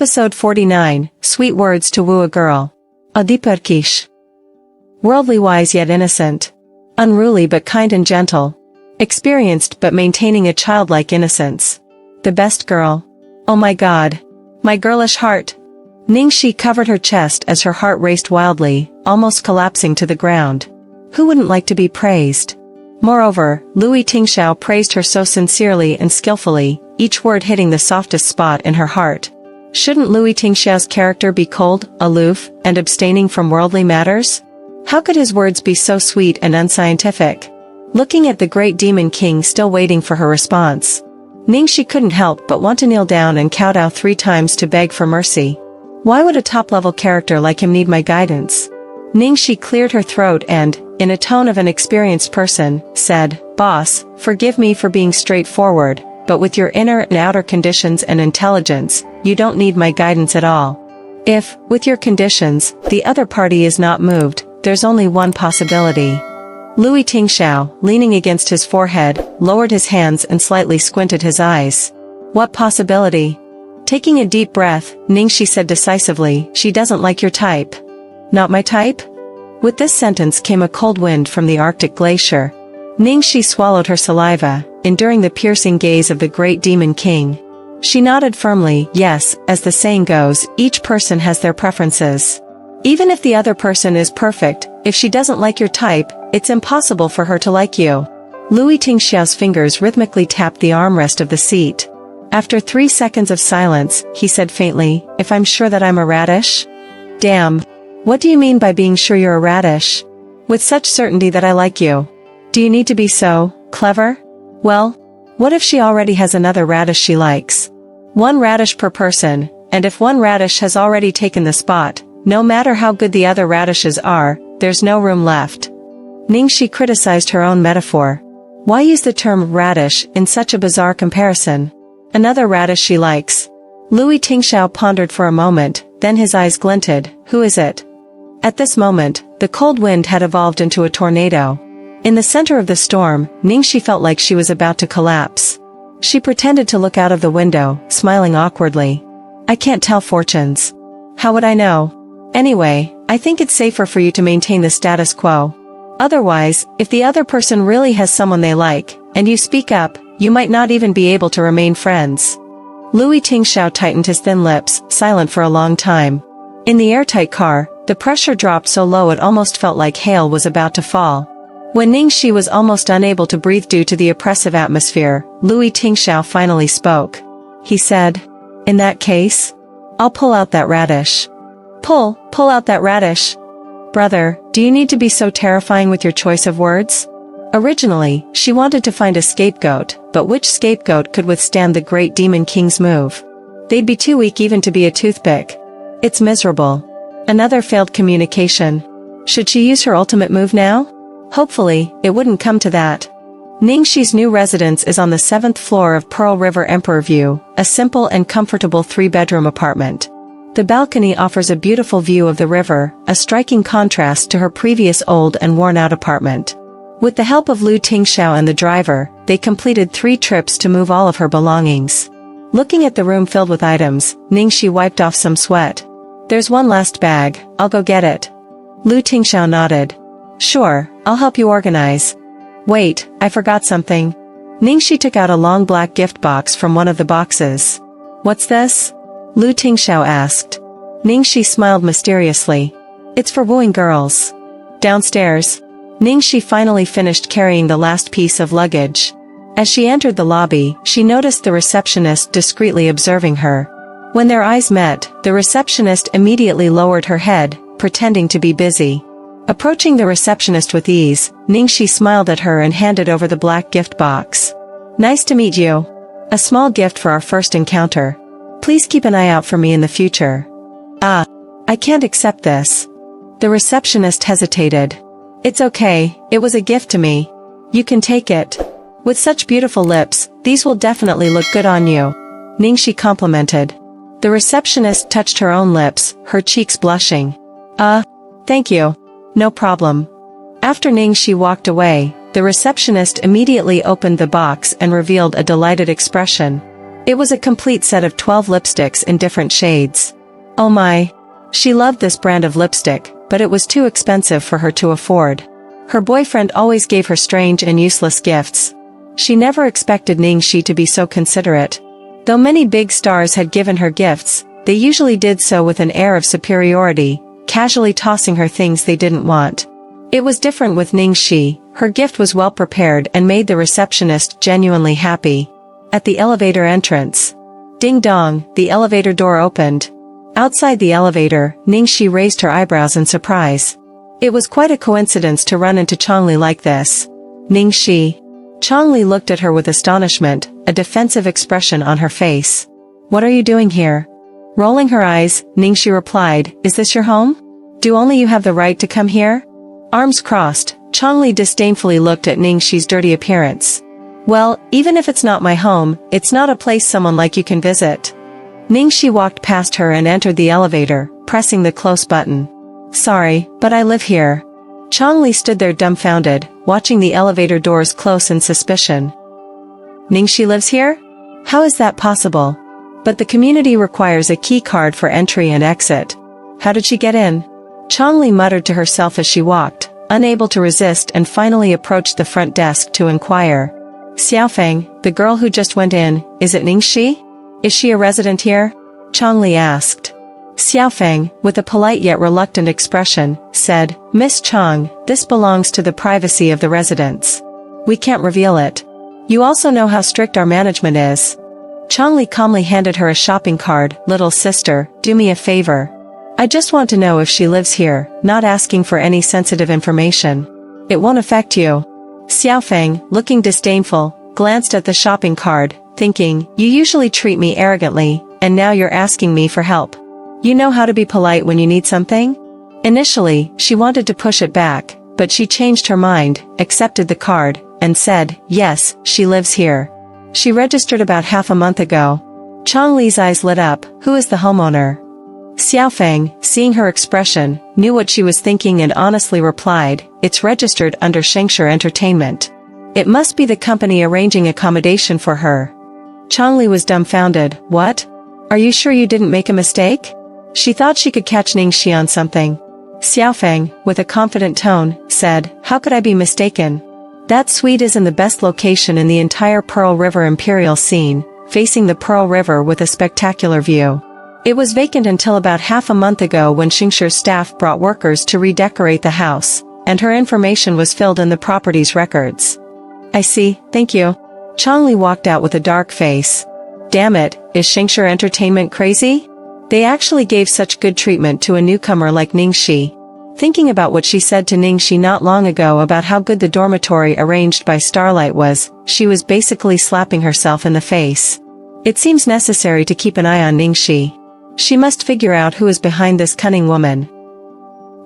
Episode 49, Sweet Words to Woo a Girl. Adiperkish. Worldly wise yet innocent. Unruly but kind and gentle. Experienced but maintaining a childlike innocence. The best girl. Oh my God. My girlish heart. Ningxi covered her chest as her heart raced wildly, almost collapsing to the ground. Who wouldn't like to be praised? Moreover, Lui Tingxiao praised her so sincerely and skillfully, each word hitting the softest spot in her heart. Shouldn't Lui Tingxiao's character be cold, aloof, and abstaining from worldly matters? How could his words be so sweet and unscientific? Looking at the great demon king still waiting for her response, Ningxi couldn't help but want to kneel down and kowtow 3 times to beg for mercy. Why would a top-level character like him need my guidance? Ningxi cleared her throat and, in a tone of an experienced person, said, "Boss, forgive me for being straightforward, but with your inner and outer conditions and intelligence, you don't need my guidance at all. If, with your conditions, the other party is not moved, there's only one possibility." Lui Tingxiao, leaning against his forehead, lowered his hands and slightly squinted his eyes. What possibility? Taking a deep breath, Ningxi said decisively, "She doesn't like your type." Not my type? With this sentence came a cold wind from the Arctic glacier. Ningxi swallowed her saliva, enduring the piercing gaze of the great demon king. She nodded firmly, yes, as the saying goes, each person has their preferences. Even if the other person is perfect, if she doesn't like your type, it's impossible for her to like you. Lui Tingxiao's fingers rhythmically tapped the armrest of the seat. After 3 seconds of silence, he said faintly, "If I'm sure that I'm a radish?" Damn. What do you mean by being sure you're a radish? With such certainty that I like you. Do you need to be so clever? Well, what if she already has another radish she likes? 1 radish per person, and if 1 radish has already taken the spot, no matter how good the other radishes are, there's no room left. Ningxi criticized her own metaphor. Why use the term radish in such a bizarre comparison? Another radish she likes. Lui Tingxiao pondered for a moment, then his eyes glinted. Who is it? At this moment, the cold wind had evolved into a tornado. In the center of the storm, Ningxi felt like she was about to collapse. She pretended to look out of the window, smiling awkwardly. I can't tell fortunes. How would I know? Anyway, I think it's safer for you to maintain the status quo. Otherwise, if the other person really has someone they like, and you speak up, you might not even be able to remain friends. Lui Tingxiao tightened his thin lips, silent for a long time. In the airtight car, the pressure dropped so low it almost felt like hail was about to fall. When Ningxi was almost unable to breathe due to the oppressive atmosphere, Lui Tingxiao finally spoke. He said, "In that case, I'll pull out that radish." Pull out that radish. Brother, do you need to be so terrifying with your choice of words? Originally, she wanted to find a scapegoat, but which scapegoat could withstand the great demon king's move? They'd be too weak even to be a toothpick. It's miserable. Another failed communication. Should she use her ultimate move now? Hopefully, it wouldn't come to that. Ningxi's new residence is on the 7th floor of Pearl River Emperor View, a simple and comfortable 3-bedroom apartment. The balcony offers a beautiful view of the river, a striking contrast to her previous old and worn-out apartment. With the help of Lui Tingxiao and the driver, they completed 3 trips to move all of her belongings. Looking at the room filled with items, Ningxi wiped off some sweat. There's one last bag, I'll go get it. Lui Tingxiao nodded. Sure, I'll help you organize. Wait, I forgot something. Ningxi took out a long black gift box from one of the boxes. What's this? Lui Tingxiao asked. Ningxi smiled mysteriously. It's for wooing girls. Downstairs. Ningxi finally finished carrying the last piece of luggage. As she entered the lobby, she noticed the receptionist discreetly observing her. When their eyes met, the receptionist immediately lowered her head, pretending to be busy. Approaching the receptionist with ease, Ningxi smiled at her and handed over the black gift box. Nice to meet you. A small gift for our first encounter. Please keep an eye out for me in the future. Ah, I can't accept this. The receptionist hesitated. It's okay, it was a gift to me. You can take it. With such beautiful lips, these will definitely look good on you. Ningxi complimented. The receptionist touched her own lips, her cheeks blushing. Thank you. No problem. After Ningxi walked away, the receptionist immediately opened the box and revealed a delighted expression. It was a complete set of 12 lipsticks in different shades. Oh my! She loved this brand of lipstick, but it was too expensive for her to afford. Her boyfriend always gave her strange and useless gifts. She never expected Ningxi to be so considerate. Though many big stars had given her gifts, they usually did so with an air of superiority, casually tossing her things they didn't want. It was different with Ningxi. Her gift was well prepared and made the receptionist genuinely happy. At the elevator entrance. Ding dong, the elevator door opened. Outside the elevator, Ningxi raised her eyebrows in surprise. It was quite a coincidence to run into Changli like this. Ningxi. Changli looked at her with astonishment, a defensive expression on her face. What are you doing here? Rolling her eyes, Ningxi replied, is this your home? Do only you have the right to come here? Arms crossed, Changli disdainfully looked at Ningxi's dirty appearance. Well, even if it's not my home, it's not a place someone like you can visit. Ningxi walked past her and entered the elevator, pressing the close button. Sorry, but I live here. Changli stood there dumbfounded, watching the elevator doors close in suspicion. Ningxi lives here? How is that possible? But the community requires a key card for entry and exit. How did she get in? Changli muttered to herself as she walked, unable to resist, and finally approached the front desk to inquire. Xiaofeng, the girl who just went in, is it Ningxi? Is she a resident here? Changli asked. Xiaofeng, with a polite yet reluctant expression, said, Miss Chang, this belongs to the privacy of the residents. We can't reveal it. You also know how strict our management is. Changli calmly handed her a shopping card. Little sister, do me a favor. I just want to know if she lives here, not asking for any sensitive information. It won't affect you. Xiaofeng, looking disdainful, glanced at the shopping card, thinking, you usually treat me arrogantly, and now you're asking me for help. You know how to be polite when you need something? Initially, she wanted to push it back, but she changed her mind, accepted the card, and said, yes, she lives here. She registered about half a month ago. Changli's eyes lit up. Who is the homeowner? Xiaofeng, seeing her expression, knew what she was thinking and honestly replied, it's registered under Shengshe Entertainment. It must be the company arranging accommodation for her. Changli was dumbfounded. What? Are you sure you didn't make a mistake? She thought she could catch Ningxi on something. Xiaofeng, with a confident tone, said, how could I be mistaken? That suite is in the best location in the entire Pearl River Imperial scene, facing the Pearl River with a spectacular view. It was vacant until about half a month ago when Shengshe's staff brought workers to redecorate the house, and her information was filled in the property's records. I see, thank you. Changli walked out with a dark face. Damn it, is Shengshe Entertainment crazy? They actually gave such good treatment to a newcomer like Ningxi. Thinking about what she said to Ningxi not long ago about how good the dormitory arranged by Starlight was, she was basically slapping herself in the face. It seems necessary to keep an eye on Ningxi. She must figure out who is behind this cunning woman.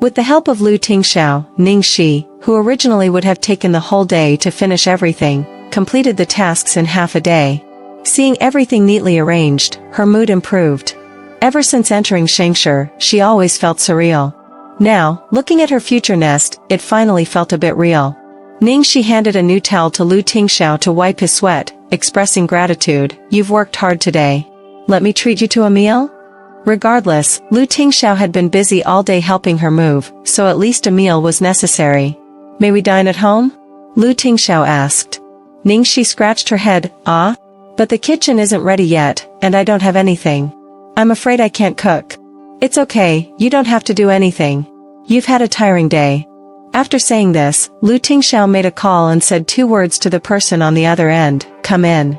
With the help of Lu Tingxiao, Ningxi, who originally would have taken the whole day to finish everything, completed the tasks in half a day. Seeing everything neatly arranged, her mood improved. Ever since entering Shengshe, she always felt surreal. Now, looking at her future nest, it finally felt a bit real. Ningxi handed a new towel to Lu Tingxiao to wipe his sweat, expressing gratitude. You've worked hard today. Let me treat you to a meal? Regardless, Lu Tingxiao had been busy all day helping her move, so at least a meal was necessary. May we dine at home? Lu Tingxiao asked. Ningxi scratched her head. Ah? But the kitchen isn't ready yet, and I don't have anything. I'm afraid I can't cook. It's okay, you don't have to do anything. You've had a tiring day. After saying this, Lu Tingxiao made a call and said 2 words to the person on the other end, come in.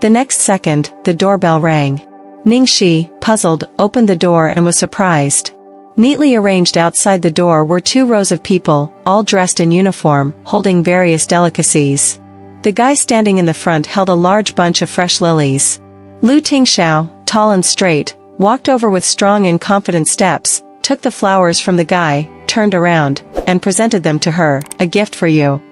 The next second, the doorbell rang. Ningxi, puzzled, opened the door and was surprised. Neatly arranged outside the door were 2 rows of people, all dressed in uniform, holding various delicacies. The guy standing in the front held a large bunch of fresh lilies. Lu Tingxiao, tall and straight, walked over with strong and confident steps, took the flowers from the guy, turned around, and presented them to her, a gift for you.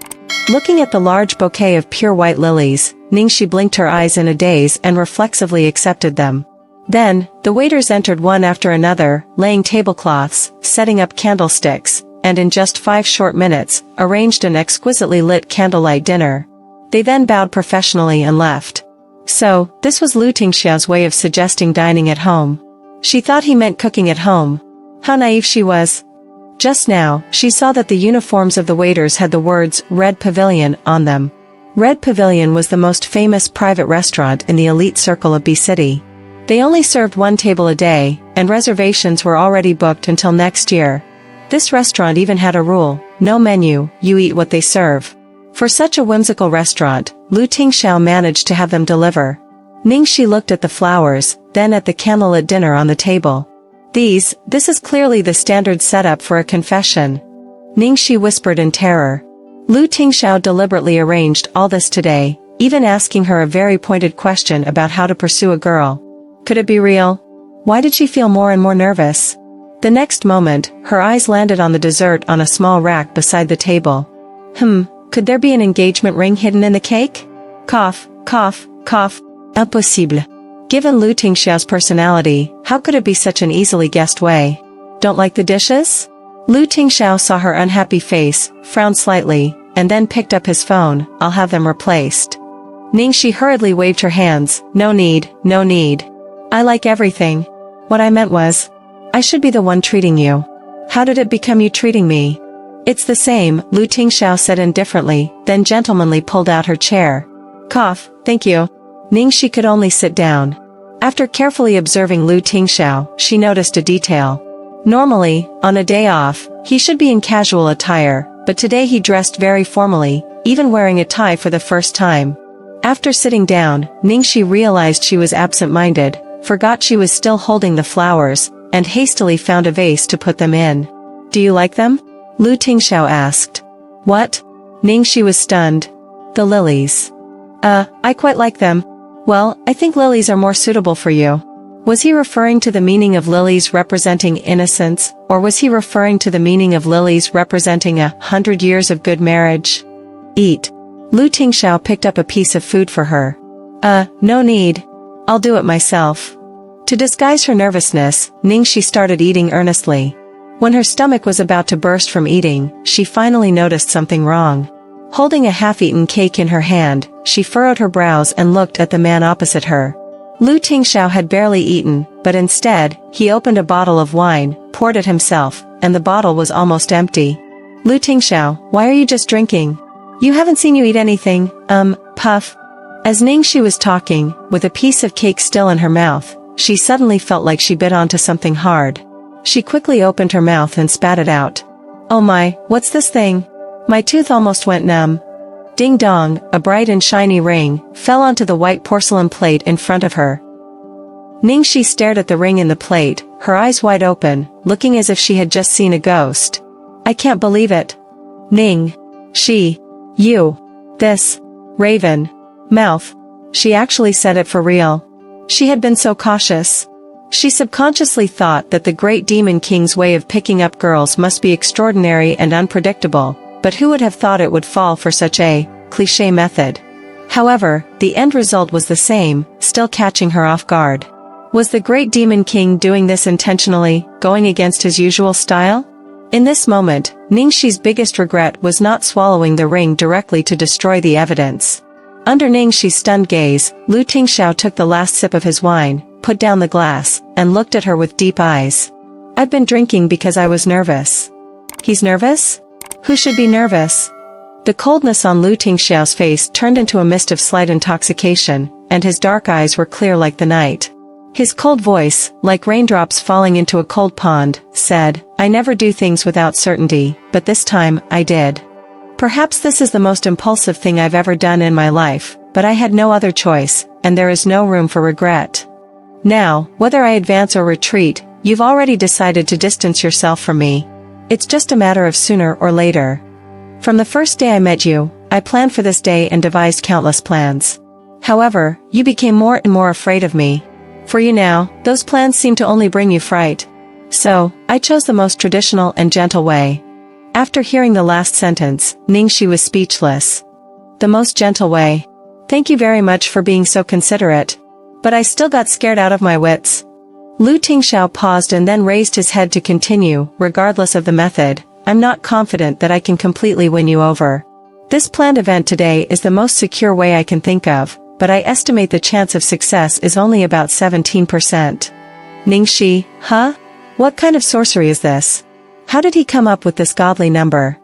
Looking at the large bouquet of pure white lilies, Ningxi blinked her eyes in a daze and reflexively accepted them. Then, the waiters entered one after another, laying tablecloths, setting up candlesticks, and in just 5 short minutes, arranged an exquisitely lit candlelight dinner. They then bowed professionally and left. So, this was Lu Tingxiao's way of suggesting dining at home. She thought he meant cooking at home. How naive she was. Just now, she saw that the uniforms of the waiters had the words Red Pavilion on them. Red Pavilion was the most famous private restaurant in the elite circle of B City. They only served one table a day, and reservations were already booked until next year. This restaurant even had a rule: no menu, you eat what they serve. For such a whimsical restaurant, Lu Tingxiao managed to have them deliver. Ningxi looked at the flowers, then at the candlelit dinner on the table. This is clearly the standard setup for a confession. Ningxi whispered in terror. Lu Tingxiao deliberately arranged all this today, even asking her a very pointed question about how to pursue a girl. Could it be real? Why did she feel more and more nervous? The next moment, her eyes landed on the dessert on a small rack beside the table. Could there be an engagement ring hidden in the cake? Cough, cough, cough. Impossible. Given Lu Tingxiao's personality, how could it be such an easily guessed way? Don't like the dishes? Lu Tingxiao saw her unhappy face, frowned slightly, and then picked up his phone. I'll have them replaced. Ningxi hurriedly waved her hands. No need, no need. I like everything. What I meant was, I should be the one treating you. How did it become you treating me? It's the same, Lu Tingxiao said indifferently, then gentlemanly pulled out her chair. Cough, thank you. Ningxi could only sit down. After carefully observing Lu Tingxiao, she noticed a detail. Normally, on a day off, he should be in casual attire, but today he dressed very formally, even wearing a tie for the first time. After sitting down, Ningxi realized she was absent-minded, forgot she was still holding the flowers, and hastily found a vase to put them in. Do you like them? Lu Tingxiao asked. What? Ningxi was stunned. The lilies. I quite like them. Well, I think lilies are more suitable for you. Was he referring to the meaning of lilies representing innocence, or was he referring to the meaning of lilies representing 100 years of good marriage? Eat. Lu Tingxiao picked up a piece of food for her. No need. I'll do it myself. To disguise her nervousness, Ningxi started eating earnestly. When her stomach was about to burst from eating, she finally noticed something wrong. Holding a half-eaten cake in her hand, she furrowed her brows and looked at the man opposite her. Lu Tingxiao had barely eaten, but instead, he opened a bottle of wine, poured it himself, and the bottle was almost empty. Lu Tingxiao, why are you just drinking? You haven't seen you eat anything, puff. As Ningxi was talking, with a piece of cake still in her mouth, she suddenly felt like she bit onto something hard. She quickly opened her mouth and spat it out. Oh my, what's this thing? My tooth almost went numb. Ding dong, a bright and shiny ring fell onto the white porcelain plate in front of her. Ningxi stared at the ring in the plate, her eyes wide open, looking as if she had just seen a ghost. I can't believe it. Ning. This. Raven. Mouth. She actually said it for real. She had been so cautious. She subconsciously thought that the great demon king's way of picking up girls must be extraordinary and unpredictable, but who would have thought it would fall for such a cliché method? However, the end result was the same, still catching her off guard. Was the great demon king doing this intentionally, going against his usual style? In this moment, Ningxi's biggest regret was not swallowing the ring directly to destroy the evidence. Under Ningxi's stunned gaze, Lu Tingxiao took the last sip of his wine, put down the glass, and looked at her with deep eyes. I've been drinking because I was nervous. He's nervous? Who should be nervous? The coldness on Lu Tingxiao's face turned into a mist of slight intoxication, and his dark eyes were clear like the night. His cold voice, like raindrops falling into a cold pond, said, I never do things without certainty, but this time, I did. Perhaps this is the most impulsive thing I've ever done in my life, but I had no other choice, and there is no room for regret. Now, whether I advance or retreat, you've already decided to distance yourself from me. It's just a matter of sooner or later. From the first day I met you, I planned for this day and devised countless plans. However, you became more and more afraid of me. For you now, those plans seem to only bring you fright. So, I chose the most traditional and gentle way. After hearing the last sentence, Ningxi was speechless. The most gentle way. Thank you very much for being so considerate. But I still got scared out of my wits. Lu Tingxiao paused and then raised his head to continue, regardless of the method. I'm not confident that I can completely win you over. This planned event today is the most secure way I can think of, but I estimate the chance of success is only about 17%. Ningxi, huh? What kind of sorcery is this? How did he come up with this godly number?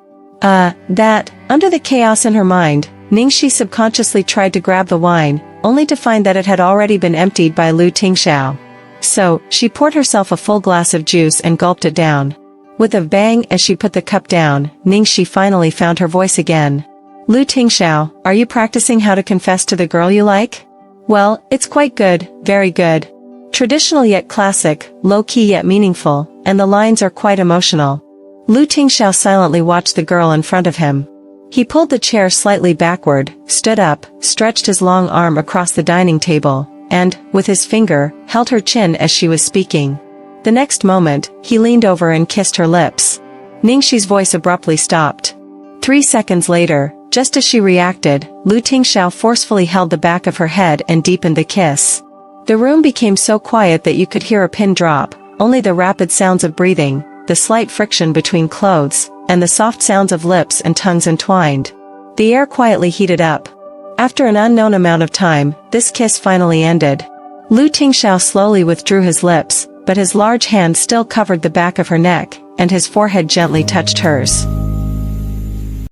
Under the chaos in her mind, Ningxi subconsciously tried to grab the wine, only to find that it had already been emptied by Lu Tingxiao. So, she poured herself a full glass of juice and gulped it down. With a bang as she put the cup down, Ningxi finally found her voice again. Lu Tingxiao, are you practicing how to confess to the girl you like? Well, it's quite good, very good. Traditional yet classic, low-key yet meaningful, and the lines are quite emotional. Lu Tingxiao silently watched the girl in front of him. He pulled the chair slightly backward, stood up, stretched his long arm across the dining table, and, with his finger, held her chin as she was speaking. The next moment, he leaned over and kissed her lips. Ningxi's voice abruptly stopped. 3 seconds later, just as she reacted, Lu Tingxiao forcefully held the back of her head and deepened the kiss. The room became so quiet that you could hear a pin drop, only the rapid sounds of breathing, the slight friction between clothes, and the soft sounds of lips and tongues entwined. The air quietly heated up. After an unknown amount of time, this kiss finally ended. Lu Tingxiao slowly withdrew his lips, but his large hand still covered the back of her neck, and his forehead gently touched hers.